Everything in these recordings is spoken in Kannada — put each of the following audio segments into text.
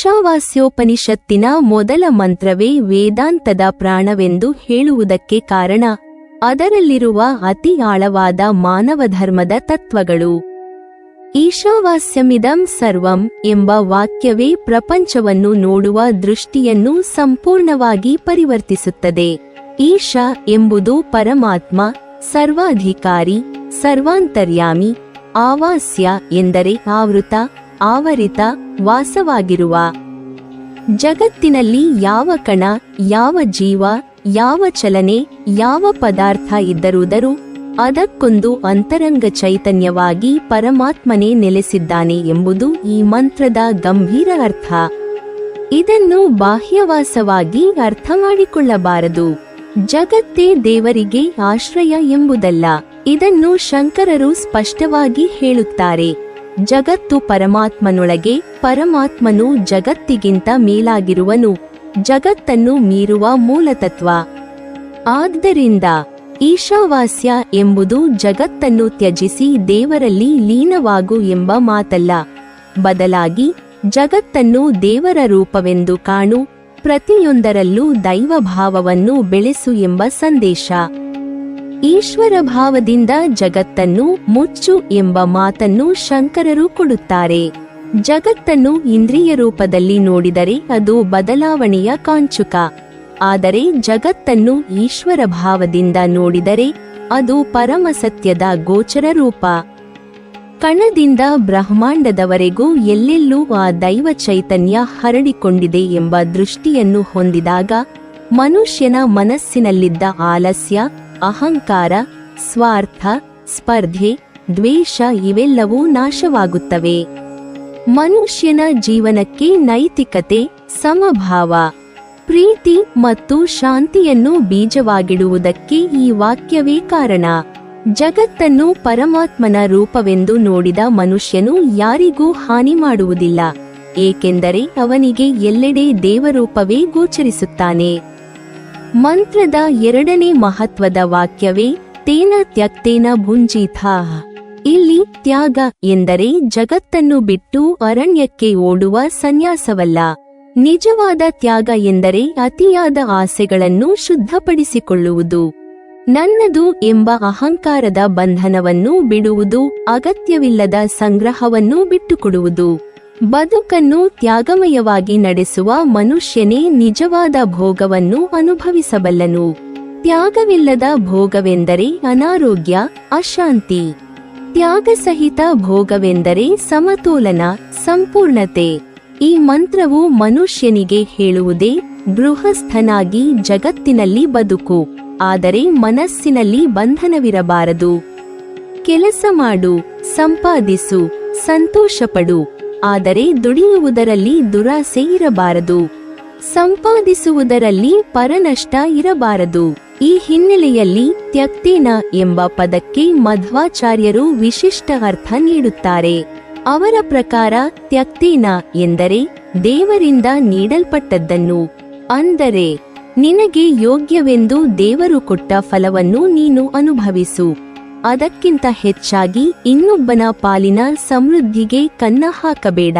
ಈಶಾವಾಸ್ಯೋಪನಿಷತ್ತಿನ ಮೊದಲ ಮಂತ್ರವೇ ವೇದಾಂತದ ಪ್ರಾಣವೆಂದು ಹೇಳುವುದಕ್ಕೆ ಕಾರಣ ಅದರಲ್ಲಿರುವ ಅತಿ ಆಳವಾದ ಮಾನವ ಧರ್ಮದ ತತ್ವಗಳು. ಈಶಾವಾಸ್ಯಮಿದಂ ಸರ್ವಂ ಎಂಬ ವಾಕ್ಯವೇ ಪ್ರಪಂಚವನ್ನು ನೋಡುವ ದೃಷ್ಟಿಯನ್ನು ಸಂಪೂರ್ಣವಾಗಿ ಪರಿವರ್ತಿಸುತ್ತದೆ. ಈಶ ಎಂಬುದು ಪರಮಾತ್ಮ, ಸರ್ವಾಧಿಕಾರಿ, ಸರ್ವಾಂತರ್ಯಾಮಿ. ಆವಾಸ್ಯ ಎಂದರೆ ಆವೃತ, ಆವರಿತ, ವಾಸವಾಗಿರುವ. ಜಗತ್ತಿನಲ್ಲಿ ಯಾವ ಕಣ, ಯಾವ ಜೀವ, ಯಾವ ಚಲನೆ, ಯಾವ ಪದಾರ್ಥ ಇದ್ದರುದರೂ ಅದಕ್ಕೊಂದು ಅಂತರಂಗ ಚೈತನ್ಯವಾಗಿ ಪರಮಾತ್ಮನೇ ನೆಲೆಸಿದ್ದಾನೆ ಎಂಬುದು ಈ ಮಂತ್ರದ ಗಂಭೀರ ಅರ್ಥ. ಇದನ್ನು ಬಾಹ್ಯವಾಸವಾಗಿ ಅರ್ಥ ಮಾಡಿಕೊಳ್ಳಬಾರದು. ಜಗತ್ತೇ ದೇವರಿಗೆ ಆಶ್ರಯ ಎಂಬುದಲ್ಲ. ಇದನ್ನು ಶಂಕರರು ಸ್ಪಷ್ಟವಾಗಿ ಹೇಳುತ್ತಾರೆ. ಜಗತ್ತು ಪರಮಾತ್ಮನೊಳಗೆ, ಪರಮಾತ್ಮನು ಜಗತ್ತಿಗಿಂತ ಮೇಲಾಗಿರುವನು, ಜಗತ್ತನ್ನು ಮೀರುವ ಮೂಲತತ್ವ. ಆದ್ದರಿಂದ ಈಶಾವಾಸ್ಯ ಎಂಬುದು ಜಗತ್ತನ್ನು ತ್ಯಜಿಸಿ ದೇವರಲ್ಲಿ ಲೀನವಾಗು ಎಂಬ ಮಾತಲ್ಲ. ಬದಲಾಗಿ ಜಗತ್ತನ್ನು ದೇವರ ರೂಪವೆಂದು ಕಾಣು, ಪ್ರತಿಯೊಂದರಲ್ಲೂ ದೈವಭಾವವನ್ನು ಬೆಳೆಸು ಎಂಬ ಸಂದೇಶ. ಈಶ್ವರ ಭಾವದಿಂದ ಜಗತ್ತನ್ನು ಮುಚ್ಚು ಎಂಬ ಮಾತನ್ನು ಶಂಕರರು ಕೊಡುತ್ತಾರೆ. ಜಗತ್ತನ್ನು ಇಂದ್ರಿಯ ರೂಪದಲ್ಲಿ ನೋಡಿದರೆ ಅದು ಬದಲಾವಣೆಯ ಕಾಂಚುಕ. ಆದರೆ ಜಗತ್ತನ್ನು ಈಶ್ವರ ಭಾವದಿಂದ ನೋಡಿದರೆ ಅದು ಪರಮಸತ್ಯದ ಗೋಚರ ರೂಪ. ಕಣದಿಂದ ಬ್ರಹ್ಮಾಂಡದವರೆಗೂ ಎಲ್ಲೆಲ್ಲೂ ಆ ದೈವ ಚೈತನ್ಯ ಹರಡಿಕೊಂಡಿದೆ ಎಂಬ ದೃಷ್ಟಿಯನ್ನು ಹೊಂದಿದಾಗ ಮನುಷ್ಯನ ಮನಸ್ಸಿನಲ್ಲಿದ್ದ ಆಲಸ್ಯ, ಅಹಂಕಾರ, ಸ್ವಾರ್ಥ, ಸ್ಪರ್ಧೆ, ದ್ವೇಷ ಇವೆಲ್ಲವೂ ನಾಶವಾಗುತ್ತವೆ. ಮನುಷ್ಯನ ಜೀವನಕ್ಕೆ ನೈತಿಕತೆ, ಸಮಭಾವ, ಪ್ರೀತಿ ಮತ್ತು ಶಾಂತಿಯನ್ನು ಬೀಜವಾಗಿಡುವುದಕ್ಕೆ ಈ ವಾಕ್ಯವೇ ಕಾರಣ. ಜಗತ್ತನ್ನು ಪರಮಾತ್ಮನ ರೂಪವೆಂದು ನೋಡಿದ ಮನುಷ್ಯನು ಯಾರಿಗೂ ಹಾನಿ ಮಾಡುವುದಿಲ್ಲ, ಏಕೆಂದರೆ ಅವನಿಗೆ ಎಲ್ಲೆಡೆ ದೇವರೂಪವೇ ಗೋಚರಿಸುತ್ತಾನೆ. ಮಂತ್ರದ ಎರಡನೇ ಮಹತ್ವದ ವಾಕ್ಯವೇ ತೇನ ತ್ಯಕ್ತೇನ ಭುಂಜಿಥಾ. ಇಲ್ಲಿ ತ್ಯಾಗ ಎಂದರೆ ಜಗತ್ತನ್ನು ಬಿಟ್ಟು ಅರಣ್ಯಕ್ಕೆ ಓಡುವ ಸನ್ಯಾಸವಲ್ಲ. ನಿಜವಾದ ತ್ಯಾಗ ಎಂದರೆ ಅತಿಯಾದ ಆಸೆಗಳನ್ನು ಶುದ್ಧಪಡಿಸಿಕೊಳ್ಳುವುದು. ನನ್ನದು ಎಂಬ ಅಹಂಕಾರದ ಬಂಧನವನ್ನು ಬಿಡುವುದು, ಅಗತ್ಯವಿಲ್ಲದ ಸಂಗ್ರಹವನ್ನು ಬಿಟ್ಟುಕೊಡುವುದು. ಬದುಕನ್ನು ತ್ಯಾಗಮಯವಾಗಿ ನಡೆಸುವ ಮನುಷ್ಯನೇ ನಿಜವಾದ ಭೋಗವನ್ನು ಅನುಭವಿಸಬಲ್ಲನು. ತ್ಯಾಗವಿಲ್ಲದ ಭೋಗವೆಂದರೆ ಅನಾರೋಗ್ಯ, ಅಶಾಂತಿ. ತ್ಯಾಗಸಹಿತ ಭೋಗವೆಂದರೆ ಸಮತೋಲನ, ಸಂಪೂರ್ಣತೆ. ಈ ಮಂತ್ರವು ಮನುಷ್ಯನಿಗೆ ಹೇಳುವುದೇ ಗೃಹಸ್ಥನಾಗಿ ಜಗತ್ತಿನಲ್ಲಿ ಬದುಕು, ಆದರೆ ಮನಸ್ಸಿನಲ್ಲಿ ಬಂಧನವಿರಬಾರದು. ಕೆಲಸ ಮಾಡು, ಸಂಪಾದಿಸು, ಸಂತೋಷಪಡು, ಆದರೆ ದುಡಿಯುವುದರಲ್ಲಿ ದುರಾಸೆ ಇರಬಾರದು. ಸಂಪಾದಿಸುವುದರಲ್ಲಿ ಪರನಷ್ಟ ಇರಬಾರದು. ಈ ಹಿನ್ನೆಲೆಯಲ್ಲಿ ತ್ಯಕ್ತೇನ ಎಂಬ ಪದಕ್ಕೆ ಮಧ್ವಾಚಾರ್ಯರು ವಿಶಿಷ್ಟ ಅರ್ಥ ನೀಡುತ್ತಾರೆ. ಅವರ ಪ್ರಕಾರ ತ್ಯಕ್ತೇನ ಎಂದರೆ ದೇವರಿಂದ ನೀಡಲ್ಪಟ್ಟದ್ದನ್ನು, ಅಂದರೆ ನಿನಗೆ ಯೋಗ್ಯವೆಂದು ದೇವರು ಕೊಟ್ಟ ಫಲವನ್ನು ನೀನು ಅನುಭವಿಸು. ಅದಕ್ಕಿಂತ ಹೆಚ್ಚಾಗಿ ಇನ್ನೊಬ್ಬನ ಪಾಲಿನ ಸಮೃದ್ಧಿಗೆ ಕನ್ನ ಹಾಕಬೇಡ.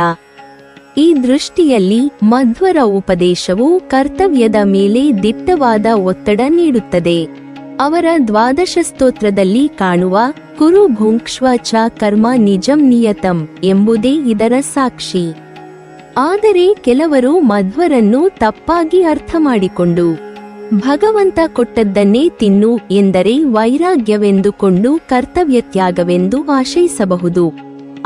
ಈ ದೃಷ್ಟಿಯಲ್ಲಿ ಮಧ್ವರ ಉಪದೇಶವು ಕರ್ತವ್ಯದ ಮೇಲೆ ದಿಟ್ಟವಾದ ಒತ್ತಡ ನೀಡುತ್ತದೆ. ಅವರ ದ್ವಾದಶ ಸ್ತೋತ್ರದಲ್ಲಿ ಕಾಣುವ ಕುರು ಭುಂಕ್ಷ್ವ ಚ ಕರ್ಮ ನಿಜಂ ನಿಯತಂ ಎಂಬುದೇ ಇದರ ಸಾಕ್ಷಿ. ಆದರೆ ಕೆಲವರು ಮಧ್ವರನ್ನು ತಪ್ಪಾಗಿ ಅರ್ಥ ಮಾಡಿಕೊಂಡು ಭಗವಂತ ಕೊಟ್ಟದ್ದನ್ನೇ ತಿನ್ನು ಎಂದರೆ ವೈರಾಗ್ಯವೆಂದುಕೊಂಡು ಕರ್ತವ್ಯ ತ್ಯಾಗವೆಂದು ಆಶಯಿಸಬಹುದು.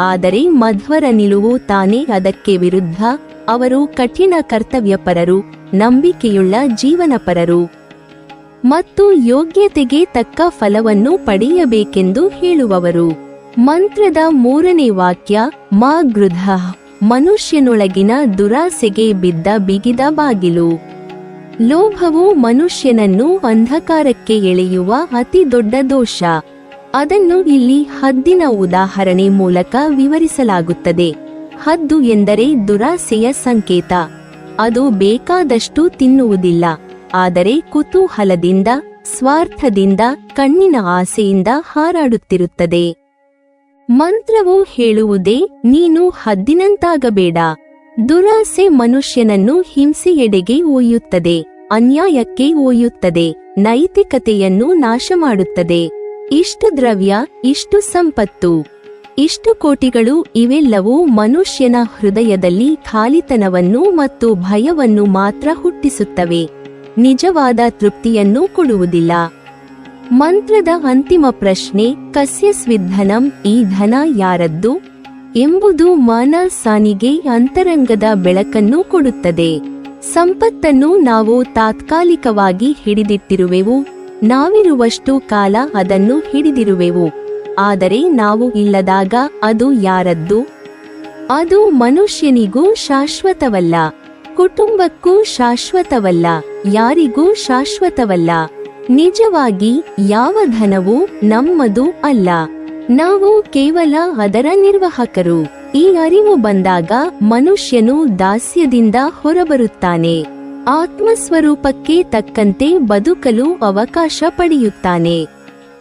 ಆದರೆ ಮಧ್ವರ ನಿಲುವು ತಾನೇ ಅದಕ್ಕೆ ವಿರುದ್ಧ. ಅವರು ಕಠಿಣ ಕರ್ತವ್ಯಪರರು, ನಂಬಿಕೆಯುಳ್ಳ ಜೀವನಪರರು ಮತ್ತು ಯೋಗ್ಯತೆಗೆ ತಕ್ಕ ಫಲವನ್ನು ಪಡೆಯಬೇಕೆಂದು ಹೇಳುವವರು. ಮಂತ್ರದ ಮೂರನೇ ವಾಕ್ಯ ಮಾ ಗೃಧ, ಮನುಷ್ಯನೊಳಗಿನ ದುರಾಸೆಗೆ ಬಿದ್ದ ಬಿಗಿದ ಬಾಗಿಲು. ಲೋಭವು ಮನುಷ್ಯನನ್ನು ಅಂಧಕಾರಕ್ಕೆ ಎಳೆಯುವ ಅತಿ ದೊಡ್ಡ ದೋಷ. ಅದನ್ನು ಇಲ್ಲಿ ಹದ್ದಿನ ಉದಾಹರಣೆ ಮೂಲಕ ವಿವರಿಸಲಾಗುತ್ತದೆ. ಹದ್ದು ಎಂದರೆ ದುರಾಸೆಯ ಸಂಕೇತ. ಅದು ಬೇಕಾದಷ್ಟು ತಿನ್ನುವುದಿಲ್ಲ, ಆದರೆ ಕುತೂಹಲದಿಂದ, ಸ್ವಾರ್ಥದಿಂದ, ಕಣ್ಣಿನ ಆಸೆಯಿಂದ ಹಾರಾಡುತ್ತಿರುತ್ತದೆ. ಮಂತ್ರವು ಹೇಳುವುದೇ ನೀನು ಹದ್ದಿನಂತಾಗಬೇಡ. ದುರಾಸೆ ಮನುಷ್ಯನನ್ನು ಹಿಂಸೆಯೆಡೆಗೆ ಒಯ್ಯುತ್ತದೆ, ಅನ್ಯಾಯಕ್ಕೆ ಒಯ್ಯುತ್ತದೆ, ನೈತಿಕತೆಯನ್ನು ನಾಶ ಮಾಡುತ್ತದೆ. ಇಷ್ಟು ದ್ರವ್ಯ, ಇಷ್ಟು ಸಂಪತ್ತು, ಇಷ್ಟು ಕೋಟಿಗಳು, ಇವೆಲ್ಲವೂ ಮನುಷ್ಯನ ಹೃದಯದಲ್ಲಿ ಖಾಲಿತನವನ್ನು ಮತ್ತು ಭಯವನ್ನು ಮಾತ್ರ ಹುಟ್ಟಿಸುತ್ತವೆ, ನಿಜವಾದ ತೃಪ್ತಿಯನ್ನು ಕೊಡುವುದಿಲ್ಲ. ಮಂತ್ರದ ಅಂತಿಮ ಪ್ರಶ್ನೆ, ಕಸ್ಯ ಸ್ವಿಧನಂ, ಈ ಧನ ಯಾರದ್ದು ಎಂಬುದು ಮಾನಸಾನಿಗೆ ಅಂತರಂಗದ ಬೆಳಕನ್ನು ಕೊಡುತ್ತದೆ. ಸಂಪತ್ತನ್ನು ನಾವು ತಾತ್ಕಾಲಿಕವಾಗಿ ಹಿಡಿದಿಟ್ಟಿರುವೆವು, ನಾವಿರುವಷ್ಟು ಕಾಲ ಅದನ್ನು ಹಿಡಿದಿರುವೆವು. ಆದರೆ ನಾವು ಇಲ್ಲದಾಗ ಅದು ಯಾರದ್ದು? ಅದು ಮನುಷ್ಯನಿಗೂ ಶಾಶ್ವತವಲ್ಲ, ಕುಟುಂಬಕ್ಕೂ ಶಾಶ್ವತವಲ್ಲ, ಯಾರಿಗೂ ಶಾಶ್ವತವಲ್ಲ. ನಿಜವಾಗಿ ಯಾವ ಧನವೂ ನಮ್ಮದು ಅಲ್ಲ, ನಾವು ಕೇವಲ ಅದರ ನಿರ್ವಾಹಕರು. ಈ ಅರಿವು ಬಂದಾಗ ಮನುಷ್ಯನು ದಾಸ್ಯದಿಂದ ಹೊರಬರುತ್ತಾನೆ, ಆತ್ಮಸ್ವರೂಪಕ್ಕೆ ತಕ್ಕಂತೆ ಬದುಕಲು ಅವಕಾಶ ಪಡೆಯುತ್ತಾನೆ.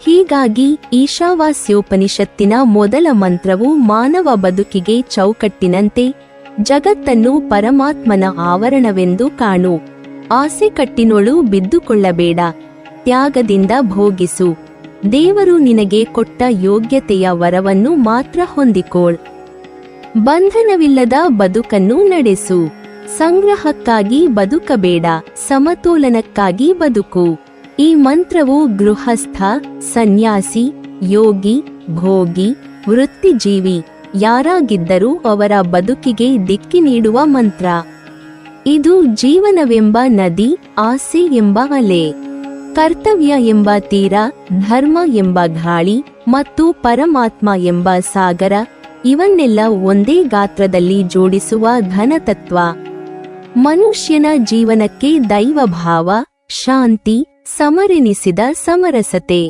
ಹೀಗಾಗಿ ಈಶಾವಾಸ್ಯೋಪನಿಷತ್ತಿನ ಮೊದಲ ಮಂತ್ರವು ಮಾನವ ಬದುಕಿಗೆ ಚೌಕಟ್ಟಿನಂತೆ, ಜಗತ್ತನ್ನು ಪರಮಾತ್ಮನ ಆವರಣವೆಂದು ಕಾಣು, ಆಸೆ ಕಟ್ಟಿನೊಳು ಬಿದ್ದುಕೊಳ್ಳಬೇಡ, ತ್ಯಾಗದಿಂದ ಭೋಗಿಸು, ದೇವರು ನಿನಗೆ ಕೊಟ್ಟ ಯೋಗ್ಯತೆಯ ವರವನ್ನು ಮಾತ್ರ ಹೊಂದಿಕೊಳ್ಳ, ಬಂಧನವಿಲ್ಲದ ಬದುಕನ್ನು ನಡೆಸು, ಸಂಗ್ರಹಕ್ಕಾಗಿ ಬದುಕಬೇಡ, ಸಮತೋಲನಕ್ಕಾಗಿ ಬದುಕು. ಈ ಮಂತ್ರವು ಗೃಹಸ್ಥ, ಸನ್ಯಾಸಿ, ಯೋಗಿ, ಭೋಗಿ, ವೃತ್ತಿಜೀವಿ ಯಾರಾಗಿದ್ದರೂ ಅವರ ಬದುಕಿಗೆ ದಿಕ್ಕಿ ನೀಡುವ ಮಂತ್ರ. ಇದು ಜೀವನವೆಂಬ ನದಿ, ಆಸೆ ಎಂಬ ಅಲೆ, ಕರ್ತವ್ಯ ಎಂಬ ತೀರ, ಧರ್ಮ ಎಂಬ ಗಾಳಿ ಮತ್ತು ಪರಮಾತ್ಮ ಎಂಬ ಸಾಗರ, ಇವನ್ನೆಲ್ಲ ಒಂದೇ ಗಾತ್ರದಲ್ಲಿ ಜೋಡಿಸುವ ಘನತತ್ವ. ಮನುಷ್ಯನ ಜೀವನಕ್ಕೆ ದೈವಭಾವ, ಶಾಂತಿ, ಸಮರೆನಿಸಿದ ಸಮರಸತೆ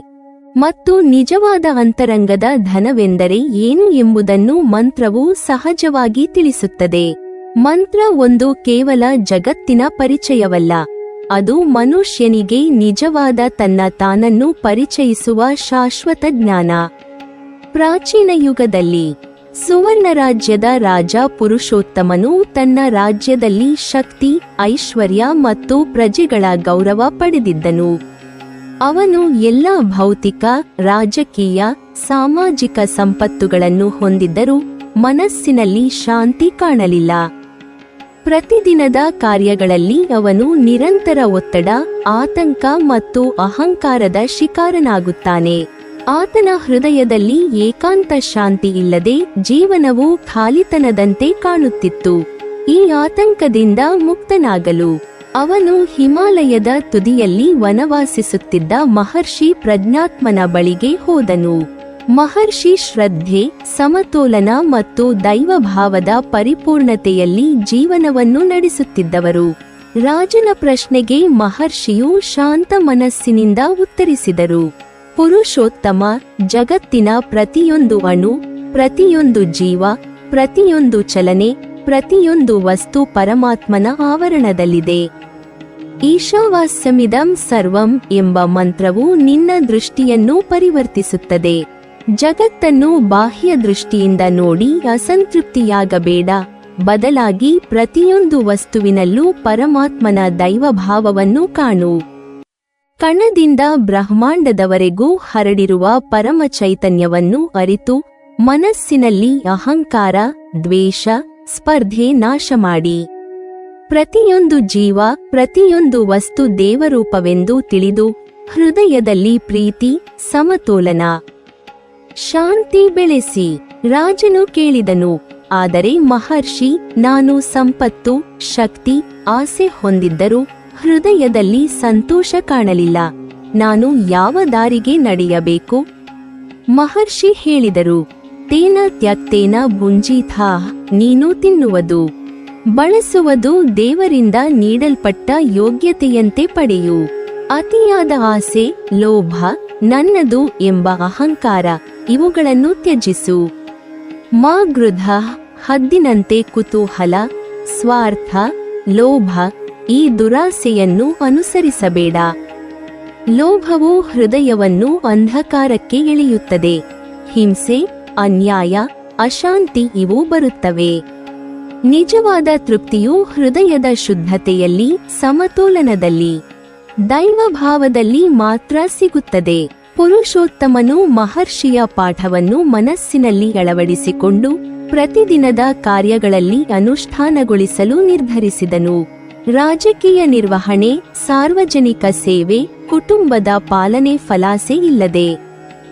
ಮತ್ತು ನಿಜವಾದ ಅಂತರಂಗದ ಧನವೆಂದರೆ ಏನು ಎಂಬುದನ್ನು ಮಂತ್ರವು ಸಹಜವಾಗಿ ತಿಳಿಸುತ್ತದೆ. ಮಂತ್ರ ಒಂದು ಕೇವಲ ಜಗತ್ತಿನ ಪರಿಚಯವಲ್ಲ, ಅದು ಮನುಷ್ಯನಿಗೆ ನಿಜವಾದ ತನ್ನ ತಾನನ್ನು ಪರಿಚಯಿಸುವ ಶಾಶ್ವತ ಜ್ಞಾನ. ಪ್ರಾಚೀನ ಯುಗದಲ್ಲಿ ಸುವರ್ಣ ರಾಜ್ಯದ ರಾಜ ಪುರುಷೋತ್ತಮನು ತನ್ನ ರಾಜ್ಯದಲ್ಲಿ ಶಕ್ತಿ, ಐಶ್ವರ್ಯ ಮತ್ತು ಪ್ರಜೆಗಳ ಗೌರವ ಪಡೆದಿದ್ದನು. ಅವನು ಎಲ್ಲ ಭೌತಿಕ, ರಾಜಕೀಯ, ಸಾಮಾಜಿಕ ಸಂಪತ್ತುಗಳನ್ನು ಹೊಂದಿದ್ದರೂ ಮನಸ್ಸಿನಲ್ಲಿ ಶಾಂತಿ ಕಾಣಲಿಲ್ಲ. ಪ್ರತಿದಿನದ ಕಾರ್ಯಗಳಲ್ಲಿ ಅವನು ನಿರಂತರ ಒತ್ತಡ, ಆತಂಕ ಮತ್ತು ಅಹಂಕಾರದ ಶಿಕಾರನಾಗುತ್ತಾನೆ. ಆತನ ಹೃದಯದಲ್ಲಿ ಏಕಾಂತ ಶಾಂತಿ ಇಲ್ಲದೆ ಜೀವನವು ಖಾಲಿತನದಂತೆ ಕಾಣುತ್ತಿತ್ತು. ಈ ಆತಂಕದಿಂದ ಮುಕ್ತನಾಗಲು ಅವನು ಹಿಮಾಲಯದ ತುದಿಯಲ್ಲಿ ವನವಾಸಿಸುತ್ತಿದ್ದ ಮಹರ್ಷಿ ಪ್ರಜ್ಞಾತ್ಮನ ಬಳಿಗೆ ಹೋದನು. ಮಹರ್ಷಿ ಶ್ರದ್ಧೆ, ಸಮತೋಲನ ಮತ್ತು ದೈವಭಾವದ ಪರಿಪೂರ್ಣತೆಯಲ್ಲಿ ಜೀವನವನ್ನು ನಡೆಸುತ್ತಿದ್ದವರು. ರಾಜನ ಪ್ರಶ್ನೆಗೆ ಮಹರ್ಷಿಯು ಶಾಂತ ಮನಸ್ಸಿನಿಂದ ಉತ್ತರಿಸಿದರು. ಪುರುಷೋತ್ತಮ, ಜಗತ್ತಿನ ಪ್ರತಿಯೊಂದು ಅಣು, ಪ್ರತಿಯೊಂದು ಜೀವ, ಪ್ರತಿಯೊಂದು ಚಲನೆ, ಪ್ರತಿಯೊಂದು ವಸ್ತು ಪರಮಾತ್ಮನ ಆವರಣದಲ್ಲಿದೆ. ಈಶಾವಾಸ್ಯಮಿದಂ ಸರ್ವಂ ಎಂಬ ಮಂತ್ರವು ನಿನ್ನ ದೃಷ್ಟಿಯನ್ನು ಪರಿವರ್ತಿಸುತ್ತದೆ. ಜಗತ್ತನ್ನು ಬಾಹ್ಯ ದೃಷ್ಟಿಯಿಂದ ನೋಡಿ ಅಸಂತೃಪ್ತಿಯಾಗಬೇಡ, ಬದಲಾಗಿ ಪ್ರತಿಯೊಂದು ವಸ್ತುವಿನಲ್ಲೂ ಪರಮಾತ್ಮನ ದೈವಭಾವವನ್ನು ಕಾಣು. ಕಣದಿಂದ ಬ್ರಹ್ಮಾಂಡದವರೆಗೂ ಹರಡಿರುವ ಪರಮ ಚೈತನ್ಯವನ್ನು ಅರಿತು ಮನಸ್ಸಿನಲ್ಲಿ ಅಹಂಕಾರ, ದ್ವೇಷ, ಸ್ಪರ್ಧೆ ನಾಶ ಮಾಡಿ ಪ್ರತಿಯೊಂದು ಜೀವ, ಪ್ರತಿಯೊಂದು ವಸ್ತು ದೇವರೂಪವೆಂದು ತಿಳಿದು ಹೃದಯದಲ್ಲಿ ಪ್ರೀತಿ, ಸಮತೋಲನ, ಶಾಂತಿ ಬೆಳೆಸಿ. ರಾಜನು ಕೇಳಿದನು, ಆದರೆ ಮಹರ್ಷಿ, ನಾನು ಸಂಪತ್ತು, ಶಕ್ತಿ, ಆಸೆ ಹೊಂದಿದ್ದರೂ ಹೃದಯದಲ್ಲಿ ಸಂತೋಷ ಕಾಣಲಿಲ್ಲ. ನಾನು ಯಾವ ದಾರಿಗೆ ನಡೆಯಬೇಕು? ಮಹರ್ಷಿ ಹೇಳಿದರು, ತೇನ ತ್ಯಕ್ತೇನ ಭುಂಜಿಥಾ, ನೀನು ತಿನ್ನುವುದು, ಬಳಸುವುದು ದೇವರಿಂದ ನೀಡಲ್ಪಟ್ಟ ಯೋಗ್ಯತೆಯಂತೆ ಪಡೆಯು. ಅತಿಯಾದ ಆಸೆ, ಲೋಭ, ನನ್ನದು ಎಂಬ ಅಹಂಕಾರ ಇವುಗಳನ್ನು ತ್ಯಜಿಸು. ಮಾ ಗೃಧ, ಹದ್ದಿನಂತೆ ಕುತೂಹಲ, ಸ್ವಾರ್ಥ, ಲೋಭ ಈ ದುರಾಸೆಯನ್ನು ಅನುಸರಿಸಬೇಡ. ಲೋಭವು ಹೃದಯವನ್ನು ಅಂಧಕಾರಕ್ಕೆ ಎಳೆಯುತ್ತದೆ. ಹಿಂಸೆ, ಅನ್ಯಾಯ, ಅಶಾಂತಿ ಇವು ಬರುತ್ತವೆ. ನಿಜವಾದ ತೃಪ್ತಿಯು ಹೃದಯದ ಶುದ್ಧತೆಯಲ್ಲಿ, ಸಮತೋಲನದಲ್ಲಿ, ದೈವಭಾವದಲ್ಲಿ ಮಾತ್ರ ಸಿಗುತ್ತದೆ. ಪುರುಷೋತ್ತಮನು ಮಹರ್ಷಿಯ ಪಾಠವನ್ನು ಮನಸ್ಸಿನಲ್ಲಿ ಅಳವಡಿಸಿಕೊಂಡು ಪ್ರತಿದಿನದ ಕಾರ್ಯಗಳಲ್ಲಿ ಅನುಷ್ಠಾನಗೊಳಿಸಲು ನಿರ್ಧರಿಸಿದನು. ರಾಜಕೀಯ ನಿರ್ವಹಣೆ, ಸಾರ್ವಜನಿಕ ಸೇವೆ, ಕುಟುಂಬದ ಪಾಲನೆ ಫಲಾಸೆ ಇಲ್ಲದೆ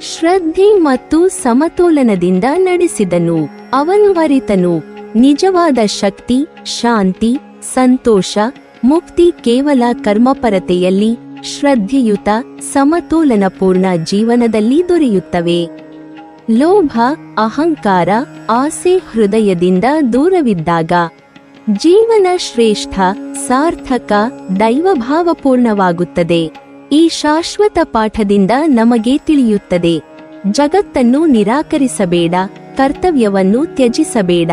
ಶ್ರದ್ಧೆ ಮತ್ತು ಸಮತೋಲನದಿಂದ ನಡೆಸಿದನು. ಅವನು ಅರಿತನು, ನಿಜವಾದ ಶಕ್ತಿ, ಶಾಂತಿ, ಸಂತೋಷ, ಮುಕ್ತಿ ಕೇವಲ ಕರ್ಮಪರತೆಯಲ್ಲಿ, ಶ್ರದ್ಧೆಯುತ, ಸಮತೋಲನಪೂರ್ಣ ಜೀವನದಲ್ಲಿ ದೊರೆಯುತ್ತವೆ. ಲೋಭ, ಅಹಂಕಾರ, ಆಸೆ ಹೃದಯದಿಂದ ದೂರವಿದ್ದಾಗ ಜೀವನ ಶ್ರೇಷ್ಠ, ಸಾರ್ಥಕ, ದೈವಭಾವಪೂರ್ಣವಾಗುತ್ತದೆ. ಈ ಶಾಶ್ವತ ಪಾಠದಿಂದ ನಮಗೆ ತಿಳಿಯುತ್ತದೆ, ಜಗತ್ತನ್ನು ನಿರಾಕರಿಸಬೇಡ, ಕರ್ತವ್ಯವನ್ನು ತ್ಯಜಿಸಬೇಡ.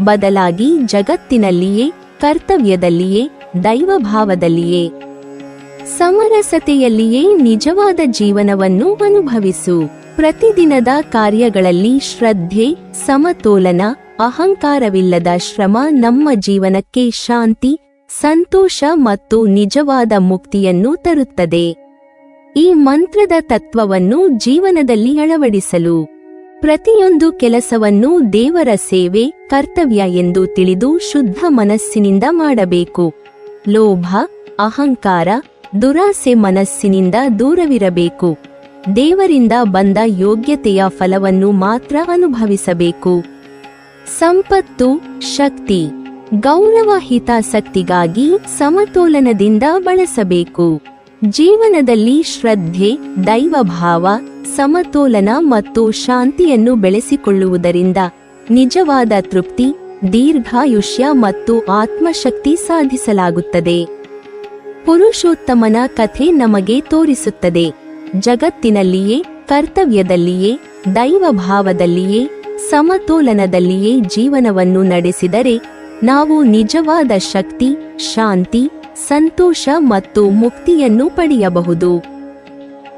ಬದಲಾಗಿ ಜಗತ್ತಿನಲ್ಲಿಯೇ, ಕರ್ತವ್ಯದಲ್ಲಿಯೇ, ದೈವಭಾವದಲ್ಲಿಯೇ, ಸಮರಸತೆಯಲ್ಲಿಯೇ ನಿಜವಾದ ಜೀವನವನ್ನು ಅನುಭವಿಸು. ಪ್ರತಿದಿನದ ಕಾರ್ಯಗಳಲ್ಲಿ ಶ್ರದ್ಧೆ, ಸಮತೋಲನ, ಅಹಂಕಾರವಿಲ್ಲದ ಶ್ರಮ ನಮ್ಮ ಜೀವನಕ್ಕೆ ಶಾಂತಿ, ಸಂತೋಷ ಮತ್ತು ನಿಜವಾದ ಮುಕ್ತಿಯನ್ನು ತರುತ್ತದೆ. ಈ ಮಂತ್ರದ ತತ್ವವನ್ನು ಜೀವನದಲ್ಲಿ ಅಳವಡಿಸಲು ಪ್ರತಿಯೊಂದು ಕೆಲಸವನ್ನು ದೇವರ ಸೇವೆ, ಕರ್ತವ್ಯ ಎಂದು ತಿಳಿದು ಶುದ್ಧ ಮನಸ್ಸಿನಿಂದ ಮಾಡಬೇಕು. ಲೋಭ, ಅಹಂಕಾರ, ದುರಾಸೆ ಮನಸ್ಸಿನಿಂದ ದೂರವಿರಬೇಕು. ದೇವರಿಂದ ಬಂದ ಯೋಗ್ಯತೆಯ ಫಲವನ್ನು ಮಾತ್ರ ಅನುಭವಿಸಬೇಕು. ಸಂಪತ್ತು, ಶಕ್ತಿ, ಗೌರವ, ಹಿತಾಸಕ್ತಿಗಾಗಿ ಸಮತೋಲನದಿಂದ ಬಳಸಬೇಕು. ಜೀವನದಲ್ಲಿ ಶ್ರದ್ಧೆ, ದೈವಭಾವ, ಸಮತೋಲನ ಮತ್ತು ಶಾಂತಿಯನ್ನು ಬೆಳೆಸಿಕೊಳ್ಳುವುದರಿಂದ ನಿಜವಾದ ತೃಪ್ತಿ, ದೀರ್ಘಾಯುಷ್ಯ ಮತ್ತು ಆತ್ಮಶಕ್ತಿ ಸಾಧಿಸಲಾಗುತ್ತದೆ. ಪುರುಷೋತ್ತಮನ ಕಥೆ ನಮಗೆ ತೋರಿಸುತ್ತದೆ, ಜಗತ್ತಿನಲ್ಲಿಯೇ, ಕರ್ತವ್ಯದಲ್ಲಿಯೇ, ದೈವಭಾವದಲ್ಲಿಯೇ, ಸಮತೋಲನದಲ್ಲಿಯೇ ಜೀವನವನ್ನು ನಡೆಸಿದರೆ ನಾವು ನಿಜವಾದ ಶಕ್ತಿ, ಶಾಂತಿ, ಸಂತೋಷ ಮತ್ತು ಮುಕ್ತಿಯನ್ನು ಪಡೆಯಬಹುದು.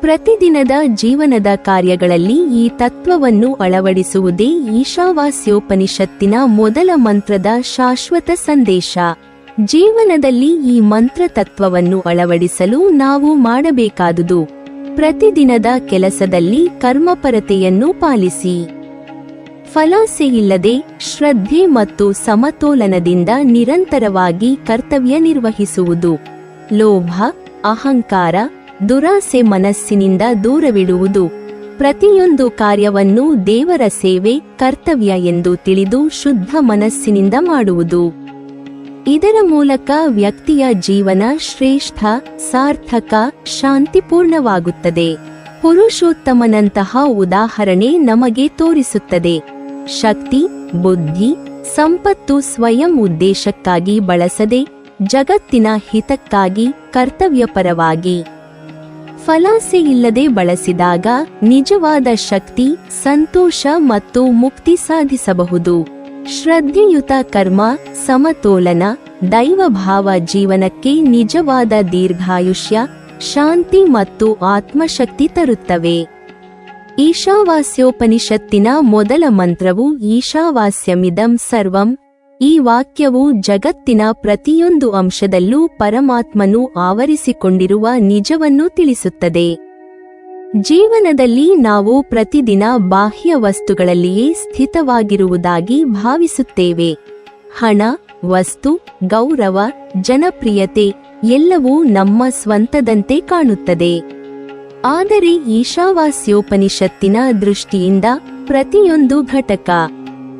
ಪ್ರತಿದಿನದ ಜೀವನದ ಕಾರ್ಯಗಳಲ್ಲಿ ಈ ತತ್ವವನ್ನು ಅಳವಡಿಸುವುದೇ ಈಶಾವಾಸ್ಯೋಪನಿಷತ್ತಿನ ಮೊದಲ ಮಂತ್ರದ ಶಾಶ್ವತ ಸಂದೇಶ. ಜೀವನದಲ್ಲಿ ಈ ಮಂತ್ರ ತತ್ವವನ್ನು ಅಳವಡಿಸಲು ನಾವು ಮಾಡಬೇಕಾದುದು ಪ್ರತಿದಿನದ ಕೆಲಸದಲ್ಲಿ ಕರ್ಮಪರತೆಯನ್ನು ಪಾಲಿಸಿ, ಫಲಾಸೆಯಿಲ್ಲದೆ ಶ್ರದ್ಧೆ ಮತ್ತು ಸಮತೋಲನದಿಂದ ನಿರಂತರವಾಗಿ ಕರ್ತವ್ಯ ನಿರ್ವಹಿಸುವುದು. ಲೋಭ, ಅಹಂಕಾರ, ದುರಾಸೆ ಮನಸ್ಸಿನಿಂದ ದೂರವಿಡುವುದು. ಪ್ರತಿಯೊಂದು ಕಾರ್ಯವನ್ನು ದೇವರ ಸೇವೆ, ಕರ್ತವ್ಯ ಎಂದು ತಿಳಿದು ಶುದ್ಧ ಮನಸ್ಸಿನಿಂದ ಮಾಡುವುದು. ಇದರ ಮೂಲಕ ವ್ಯಕ್ತಿಯ ಜೀವನ ಶ್ರೇಷ್ಠ, ಸಾರ್ಥಕ, ಶಾಂತಿಪೂರ್ಣವಾಗುತ್ತದೆ. ಪುರುಷೋತ್ತಮನಂತಹ ಉದಾಹರಣೆ ನಮಗೆ ತೋರಿಸುತ್ತದೆ, ಶಕ್ತಿ, ಬುದ್ಧಿ, ಸಂಪತ್ತು ಸ್ವಯಂ ಉದ್ದೇಶಕ್ಕಾಗಿ ಬಳಸದೆ ಜಗತ್ತಿನ ಹಿತಕ್ಕಾಗಿ, ಕರ್ತವ್ಯಪರವಾಗಿ, ಫಲಾಸೆಯಿಲ್ಲದೆ ಬಳಸಿದಾಗ ನಿಜವಾದ ಶಕ್ತಿ, ಸಂತೋಷ ಮತ್ತು ಮುಕ್ತಿ ಸಾಧಿಸಬಹುದು. ಶ್ರದ್ಧೆಯುತ ಕರ್ಮ, ಸಮತೋಲನ, ದೈವಭಾವ ಜೀವನಕ್ಕೆ ನಿಜವಾದ ದೀರ್ಘಾಯುಷ್ಯ, ಶಾಂತಿ ಮತ್ತು ಆತ್ಮಶಕ್ತಿ ತರುತ್ತವೆ. ಈಶಾವಾಸ್ಯೋಪನಿಷತ್ತಿನ ಮೊದಲ ಮಂತ್ರವು ಈಶಾವಾಸ್ಯಮಿದಂ ಸರ್ವಂ. ಈ ವಾಕ್ಯವು ಜಗತ್ತಿನ ಪ್ರತಿಯೊಂದು ಅಂಶದಲ್ಲೂ ಪರಮಾತ್ಮನು ಆವರಿಸಿಕೊಂಡಿರುವ ನಿಜವನ್ನು ತಿಳಿಸುತ್ತದೆ. ಜೀವನದಲ್ಲಿ ನಾವು ಪ್ರತಿದಿನ ಬಾಹ್ಯ ವಸ್ತುಗಳಲ್ಲಿಯೇ ಸ್ಥಿತವಾಗಿರುವುದಾಗಿ ಭಾವಿಸುತ್ತೇವೆ. ಹಣ, ವಸ್ತು, ಗೌರವ, ಜನಪ್ರಿಯತೆ ಎಲ್ಲವೂ ನಮ್ಮ ಸ್ವಂತದಂತೆ ಕಾಣುತ್ತದೆ. ಆದರೆ ಈಶಾವಾಸ್ಯೋಪನಿಷತ್ತಿನ ದೃಷ್ಟಿಯಿಂದ ಪ್ರತಿಯೊಂದು ಘಟಕ,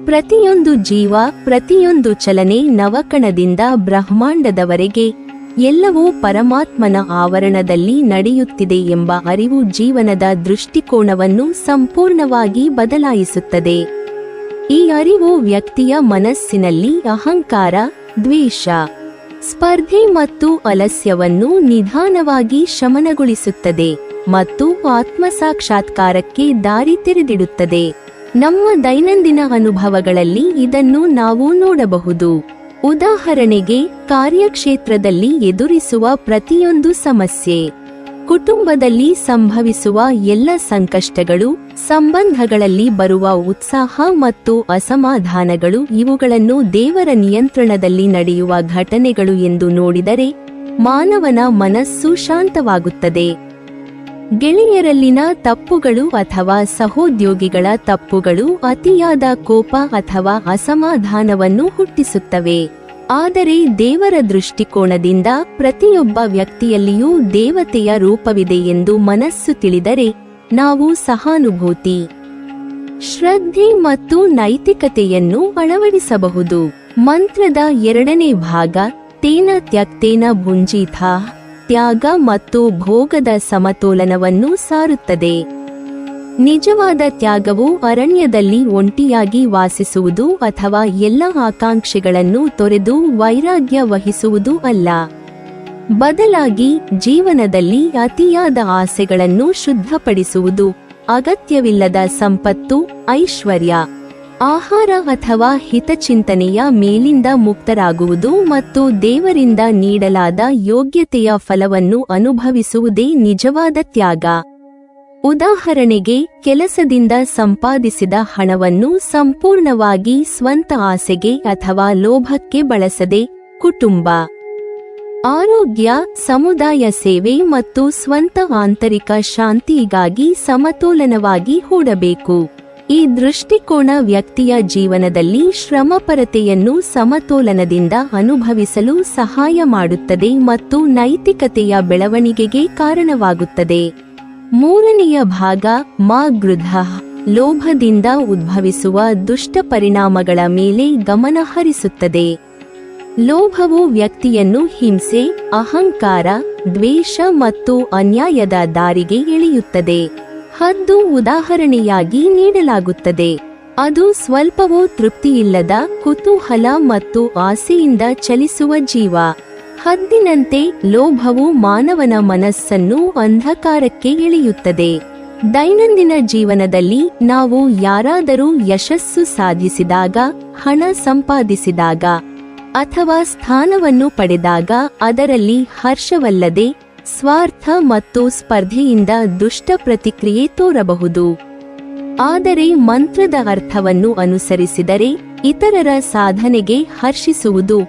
ಪ್ರತಿಯೊಂದು ಜೀವ, ಪ್ರತಿಯೊಂದು ಚಲನೆ, ನವಕಣದಿಂದ ಬ್ರಹ್ಮಾಂಡದವರೆಗೆ ಎಲ್ಲವೂ ಪರಮಾತ್ಮನ ಆವರಣದಲ್ಲಿ ನಡೆಯುತ್ತಿದೆ ಎಂಬ ಅರಿವು ಜೀವನದ ದೃಷ್ಟಿಕೋನವನ್ನು ಸಂಪೂರ್ಣವಾಗಿ ಬದಲಾಯಿಸುತ್ತದೆ. ಈ ಅರಿವು ವ್ಯಕ್ತಿಯ ಮನಸ್ಸಿನಲ್ಲಿ ಅಹಂಕಾರ, ದ್ವೇಷ, ಸ್ಪರ್ಧೆ ಮತ್ತು ಅಲಸ್ಯವನ್ನು ನಿಧಾನವಾಗಿ ಶಮನಗೊಳಿಸುತ್ತದೆ ಮತ್ತು ಆತ್ಮಸಾಕ್ಷಾತ್ಕಾರಕ್ಕೆ ದಾರಿ ತೆರೆದಿಡುತ್ತದೆ. ನಮ್ಮ ದೈನಂದಿನ ಅನುಭವಗಳಲ್ಲಿ ಇದನ್ನು ನಾವು ನೋಡಬಹುದು. ಉದಾಹರಣೆಗೆ, ಕಾರ್ಯಕ್ಷೇತ್ರದಲ್ಲಿ ಎದುರಿಸುವ ಪ್ರತಿಯೊಂದು ಸಮಸ್ಯೆ, ಕುಟುಂಬದಲ್ಲಿ ಸಂಭವಿಸುವ ಎಲ್ಲ ಸಂಕಷ್ಟಗಳು, ಸಂಬಂಧಗಳಲ್ಲಿ ಬರುವ ಉತ್ಸಾಹ ಮತ್ತು ಅಸಮಾಧಾನಗಳು ಇವುಗಳನ್ನು ದೇವರ ನಿಯಂತ್ರಣದಲ್ಲಿ ನಡೆಯುವ ಘಟನೆಗಳು ಎಂದು ನೋಡಿದರೆ ಮಾನವನ ಮನಸ್ಸು ಶಾಂತವಾಗುತ್ತದೆ. ಗೆಳೆಯರಲ್ಲಿನ ತಪ್ಪುಗಳು ಅಥವಾ ಸಹೋದ್ಯೋಗಿಗಳ ತಪ್ಪುಗಳು ಅತಿಯಾದ ಕೋಪ ಅಥವಾ ಅಸಮಾಧಾನವನ್ನು ಹುಟ್ಟಿಸುತ್ತವೆ. ಆದರೆ ದೇವರ ದೃಷ್ಟಿಕೋನದಿಂದ ಪ್ರತಿಯೊಬ್ಬ ವ್ಯಕ್ತಿಯಲ್ಲಿಯೂ ದೇವತೆಯ ರೂಪವಿದೆ ಎಂದು ಮನಸ್ಸು ತಿಳಿದರೆ ನಾವು ಸಹಾನುಭೂತಿ, ಶ್ರದ್ಧೆ ಮತ್ತು ನೈತಿಕತೆಯನ್ನು ಅಳವಡಿಸಬಹುದು. ಮಂತ್ರದ 2ನೇ ಭಾಗ ತೇನ ತ್ಯಕ್ತೇನ ಭುಂಜಿಥಾ ತ್ಯಾಗ ಮತ್ತು ಭೋಗದ ಸಮತೋಲನವನ್ನು ಸಾರುತ್ತದೆ. ನಿಜವಾದ ತ್ಯಾಗವು ಅರಣ್ಯದಲ್ಲಿ ಒಂಟಿಯಾಗಿ ವಾಸಿಸುವುದು ಅಥವಾ ಎಲ್ಲ ಆಕಾಂಕ್ಷೆಗಳನ್ನು ತೊರೆದು ವೈರಾಗ್ಯ ವಹಿಸುವುದು ಅಲ್ಲ. ಬದಲಾಗಿ ಜೀವನದಲ್ಲಿ ಅತಿಯಾದ ಆಸೆಗಳನ್ನು ಶುದ್ಧಪಡಿಸುವುದು, ಅಗತ್ಯವಿಲ್ಲದ ಸಂಪತ್ತು, ಐಶ್ವರ್ಯ, ಆಹಾರ ಅಥವಾ ಹಿತಚಿಂತನೆಯ ಮೇಲಿಂದ ಮುಕ್ತರಾಗುವುದು ಮತ್ತು ದೇವರಿಂದ ನೀಡಲಾದ ಯೋಗ್ಯತೆಯ ಫಲವನ್ನು ಅನುಭವಿಸುವುದೇ ನಿಜವಾದ ತ್ಯಾಗ. ಉದಾಹರಣೆಗೆ, ಕೆಲಸದಿಂದ ಸಂಪಾದಿಸಿದ ಹಣವನ್ನು ಸಂಪೂರ್ಣವಾಗಿ ಸ್ವಂತ ಆಸೆಗೆ ಅಥವಾ ಲೋಭಕ್ಕೆ ಬಳಸದೆ ಕುಟುಂಬ, ಆರೋಗ್ಯ, ಸಮುದಾಯ ಸೇವೆ ಮತ್ತು ಸ್ವಂತ ಆಂತರಿಕ ಶಾಂತಿಗಾಗಿ ಸಮತೋಲನವಾಗಿ ಹೂಡಬೇಕು. ಈ ದೃಷ್ಟಿಕೋನ ವ್ಯಕ್ತಿಯ ಜೀವನದಲ್ಲಿ ಶ್ರಮಪರತೆಯನ್ನು ಸಮತೋಲನದಿಂದ ಅನುಭವಿಸಲು ಸಹಾಯ ಮಾಡುತ್ತದೆ ಮತ್ತು ನೈತಿಕತೆಯ ಬೆಳವಣಿಗೆಗೆ ಕಾರಣವಾಗುತ್ತದೆ. 3ನೆಯ ಭಾಗ ಮಾ ಗೃಧ ಲೋಭದಿಂದ ಉದ್ಭವಿಸುವ ದುಷ್ಟ ಪರಿಣಾಮಗಳ ಮೇಲೆ ಗಮನ ಹರಿಸುತ್ತದೆ. ಲೋಭವು ವ್ಯಕ್ತಿಯನ್ನು ಹಿಂಸೆ, ಅಹಂಕಾರ, ದ್ವೇಷ ಮತ್ತು ಅನ್ಯಾಯದ ದಾರಿಗೆ ಎಳೆಯುತ್ತದೆ. ಹದ್ದು ಉದಾಹರಣೆಯಾಗಿ ನೀಡಲಾಗುತ್ತದೆ. ಅದು ಸ್ವಲ್ಪವೂ ತೃಪ್ತಿಯಿಲ್ಲದ ಕುತೂಹಲ ಮತ್ತು ಆಸೆಯಿಂದ ಚಲಿಸುವ ಜೀವ. ಹದ್ದಿನಂತೆ ಲೋಭವು ಮಾನವನ ಮನಸ್ಸನ್ನು ಅಂಧಕಾರಕ್ಕೆ ಎಳೆಯುತ್ತದೆ. ದೈನಂದಿನ ಜೀವನದಲ್ಲಿ ನಾವು ಯಾರಾದರೂ ಯಶಸ್ಸು ಸಾಧಿಸಿದಾಗ, ಹಣ ಸಂಪಾದಿಸಿದಾಗ ಅಥವಾ ಸ್ಥಾನವನ್ನು ಪಡೆದಾಗ ಅದರಲ್ಲಿ ಹರ್ಷವಲ್ಲದೆ ಸ್ವಾರ್ಥ ಮತ್ತು ಸ್ಪರ್ಧೆಯಿಂದ ದುಷ್ಟ ಪ್ರತಿಕ್ರಿಯೆ ತೋರಬಹುದು. ಆದರೆ ಮಂತ್ರದ ಅರ್ಥವನ್ನು ಅನುಸರಿಸಿದರೆ ಇತರರ ಸಾಧನೆಗೆ ಹರ್ಷಿಸುವುದು,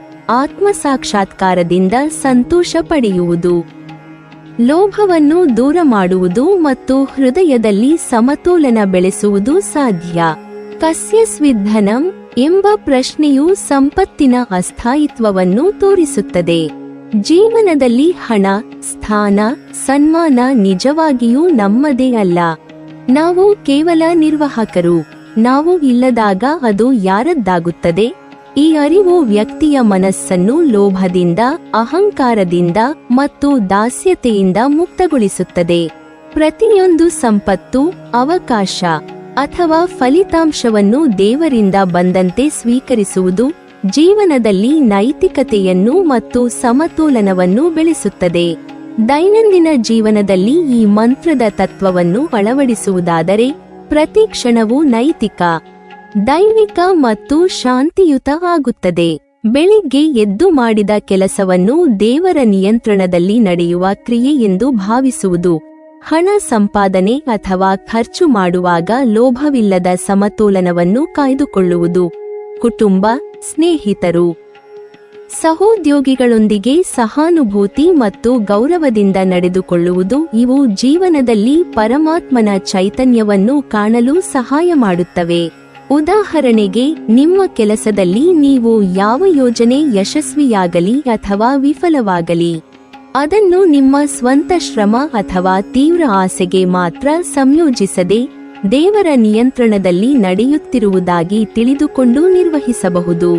ಆತ್ಮಸಾಕ್ಷಾತ್ಕಾರದಿಂದ ಸಂತೋಷ ಪಡೆಯುವುದು, ಲೋಭವನ್ನು ದೂರ ಮಾಡುವುದು ಮತ್ತು ಹೃದಯದಲ್ಲಿ ಸಮತೋಲನ ಬೆಳೆಸುವುದು ಸಾಧ್ಯ. ಕಸ್ಯ ಸ್ವಿಧನಂ ಎಂಬ ಪ್ರಶ್ನೆಯು ಸಂಪತ್ತಿನ ಅಸ್ಥಾಯಿತ್ವವನ್ನು ತೋರಿಸುತ್ತದೆ. ಜೀವನದಲ್ಲಿ ಹಣ, ಸ್ಥಾನ, ಸನ್ಮಾನ ನಿಜವಾಗಿಯೂ ನಮ್ಮದೇ ಅಲ್ಲ. ನಾವು ಕೇವಲ ನಿರ್ವಾಹಕರು. ನಾವು ಇಲ್ಲದಾಗ ಅದು ಯಾರದ್ದಾಗುತ್ತದೆ? ಈ ಅರಿವು ವ್ಯಕ್ತಿಯ ಮನಸ್ಸನ್ನು ಲೋಭದಿಂದ, ಅಹಂಕಾರದಿಂದ ಮತ್ತು ದಾಸ್ಯತೆಯಿಂದ ಮುಕ್ತಗೊಳಿಸುತ್ತದೆ. ಪ್ರತಿಯೊಂದು ಸಂಪತ್ತು, ಅವಕಾಶ ಅಥವಾ ಫಲಿತಾಂಶವನ್ನು ದೇವರಿಂದ ಬಂದಂತೆ ಸ್ವೀಕರಿಸುವುದು ಜೀವನದಲ್ಲಿ ನೈತಿಕತೆಯನ್ನು ಮತ್ತು ಸಮತೋಲನವನ್ನು ಬೆಳೆಸುತ್ತದೆ. ದೈನಂದಿನ ಜೀವನದಲ್ಲಿ ಈ ಮಂತ್ರದ ತತ್ವವನ್ನು ಅಳವಡಿಸುವುದಾದರೆ ಪ್ರತಿ ಕ್ಷಣವೂ ನೈತಿಕ, ದೈವಿಕ ಮತ್ತು ಶಾಂತಿಯುತ ಆಗುತ್ತದೆ. ಬೆಳಿಗ್ಗೆ ಎದ್ದು ಮಾಡಿದ ಕೆಲಸವನ್ನು ದೇವರ ನಿಯಂತ್ರಣದಲ್ಲಿ ನಡೆಯುವ ಕ್ರಿಯೆ ಎಂದು ಭಾವಿಸುವುದು, ಹಣ ಸಂಪಾದನೆ ಅಥವಾ ಖರ್ಚು ಮಾಡುವಾಗ ಲೋಭವಿಲ್ಲದ ಸಮತೋಲನವನ್ನು ಕಾಯ್ದುಕೊಳ್ಳುವುದು, ಕುಟುಂಬ, ಸ್ನೇಹಿತರು, ಸಹೋದ್ಯೋಗಿಗಳೊಂದಿಗೆ ಸಹಾನುಭೂತಿ ಮತ್ತು ಗೌರವದಿಂದ ನಡೆದುಕೊಳ್ಳುವುದು ಇವು ಜೀವನದಲ್ಲಿ ಪರಮಾತ್ಮನ ಚೈತನ್ಯವನ್ನು ಕಾಣಲು ಸಹಾಯ ಮಾಡುತ್ತವೆ. ಉದಾಹರಣೆಗೆ, ನಿಮ್ಮ ಕೆಲಸದಲ್ಲಿ ನೀವು ಯಾವ ಯೋಜನೆ ಯಶಸ್ವಿಯಾಗಲಿ ಅಥವಾ ವಿಫಲವಾಗಲಿ ಅದನ್ನು ನಿಮ್ಮ ಸ್ವಂತ ಶ್ರಮ ಅಥವಾ ತೀವ್ರ ಆಸೆಗೆ ಮಾತ್ರ ಸಂಯೋಜಿಸದೆ ದೇವರ ನಿಯಂತ್ರಣದಲ್ಲಿ ನಡೆಯುತ್ತಿರುವುದಾಗಿ ತಿಳಿದುಕೊಂಡು ನಿರ್ವಹಿಸಬಹುದು.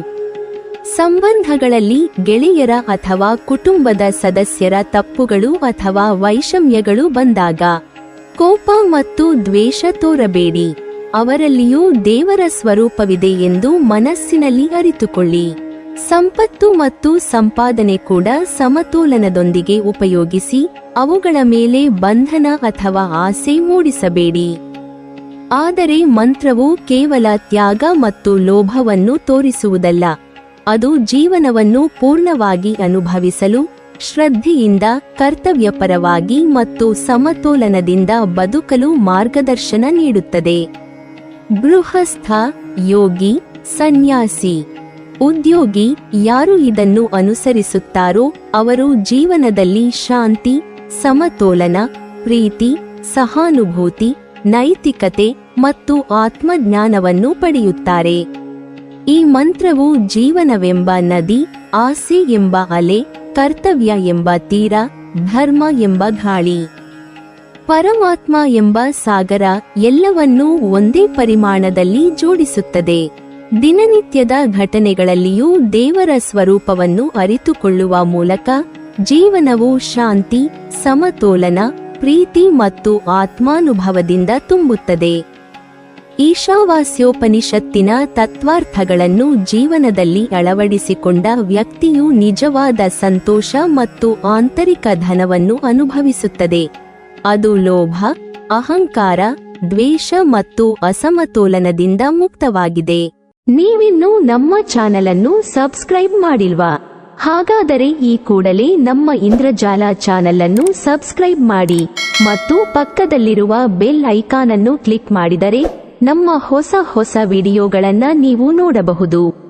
ಸಂಬಂಧಗಳಲ್ಲಿ ಗೆಳೆಯರ ಅಥವಾ ಕುಟುಂಬದ ಸದಸ್ಯರ ತಪ್ಪುಗಳು ಅಥವಾ ವೈಷಮ್ಯಗಳು ಬಂದಾಗ ಕೋಪ ಮತ್ತು ದ್ವೇಷ ತೋರಬೇಡಿ. ಅವರಲ್ಲಿಯೂ ದೇವರ ಸ್ವರೂಪವಿದೆ ಎಂದು ಮನಸ್ಸಿನಲ್ಲಿ ಅರಿತುಕೊಳ್ಳಿ. ಸಂಪತ್ತು ಮತ್ತು ಸಂಪಾದನೆ ಕೂಡ ಸಮತೋಲನದೊಂದಿಗೆ ಉಪಯೋಗಿಸಿ ಅವುಗಳ ಮೇಲೆ ಬಂಧನ ಅಥವಾ ಆಸೆ ಮೂಡಿಸಬೇಡಿ. ಆದರೆ ಮಂತ್ರವು ಕೇವಲ ತ್ಯಾಗ ಮತ್ತು ಲೋಭವನ್ನು ತೋರಿಸುವುದಲ್ಲ, ಅದು ಜೀವನವನ್ನು ಪೂರ್ಣವಾಗಿ ಅನುಭವಿಸಲು, ಶ್ರದ್ಧೆಯಿಂದ ಕರ್ತವ್ಯಪರವಾಗಿ ಮತ್ತು ಸಮತೋಲನದಿಂದ ಬದುಕಲು ಮಾರ್ಗದರ್ಶನ ನೀಡುತ್ತದೆ. ಗೃಹಸ್ಥ, ಯೋಗಿ, ಸನ್ಯಾಸಿ, ಉದ್ಯೋಗಿ ಯಾರು ಇದನ್ನು ಅನುಸರಿಸುತ್ತಾರೋ ಅವರು ಜೀವನದಲ್ಲಿ ಶಾಂತಿ, ಸಮತೋಲನ, ಪ್ರೀತಿ, ಸಹಾನುಭೂತಿ, ನೈತಿಕತೆ ಮತ್ತು ಆತ್ಮಜ್ಞಾನವನ್ನು ಪಡೆಯುತ್ತಾರೆ. ಈ ಮಂತ್ರವು ಜೀವನವೆಂಬ ನದಿ, ಆಸೆ ಎಂಬ ಅಲೆ, ಕರ್ತವ್ಯ ಎಂಬ ತೀರ, ಧರ್ಮ ಎಂಬ ಗಾಳಿ, ಪರಮಾತ್ಮ ಎಂಬ ಸಾಗರ ಎಲ್ಲವನ್ನೂ ಒಂದೇ ಪರಿಮಾಣದಲ್ಲಿ ಜೋಡಿಸುತ್ತದೆ. ದಿನನಿತ್ಯದ ಘಟನೆಗಳಲ್ಲಿಯೂ ದೇವರ ಸ್ವರೂಪವನ್ನು ಅರಿತುಕೊಳ್ಳುವ ಮೂಲಕ ಜೀವನವು ಶಾಂತಿ, ಸಮತೋಲನ, ಪ್ರೀತಿ ಮತ್ತು ಆತ್ಮಾನುಭವದಿಂದ ತುಂಬುತ್ತದೆ. ಈಶಾವಾಸ್ಯೋಪನಿಷತ್ತಿನ ತತ್ವಾರ್ಥಗಳನ್ನು ಜೀವನದಲ್ಲಿ ಅಳವಡಿಸಿಕೊಂಡ ವ್ಯಕ್ತಿಯು ನಿಜವಾದ ಸಂತೋಷ ಮತ್ತು ಆಂತರಿಕ ಧನವನ್ನು ಅನುಭವಿಸುತ್ತದೆ. ಅದು ಲೋಭ, ಅಹಂಕಾರ, ದ್ವೇಷ ಮತ್ತು ಅಸಮತೋಲನದಿಂದ ಮುಕ್ತವಾಗಿದೆ. ನೀವಿನ್ನೂ ನಮ್ಮ ಚಾನೆಲ್ ಅನ್ನು ಸಬ್ಸ್ಕ್ರೈಬ್ ಮಾಡಿಲ್ವಾ? ಹಾಗಾದರೆ ಈ ಕೂಡಲೇ ನಮ್ಮ ಇಂದ್ರಜಾಲ ಚಾನೆಲ್ ಅನ್ನು ಸಬ್ಸ್ಕ್ರೈಬ್ ಮಾಡಿ ಮತ್ತು ಪಕ್ಕದಲ್ಲಿರುವ ಬೆಲ್ ಐಕಾನ್ ಅನ್ನು ಕ್ಲಿಕ್ ಮಾಡಿದರೆ ನಮ್ಮ ಹೊಸ ವಿಡಿಯೋಗಳನ್ನು ನೀವು ನೋಡಬಹುದು.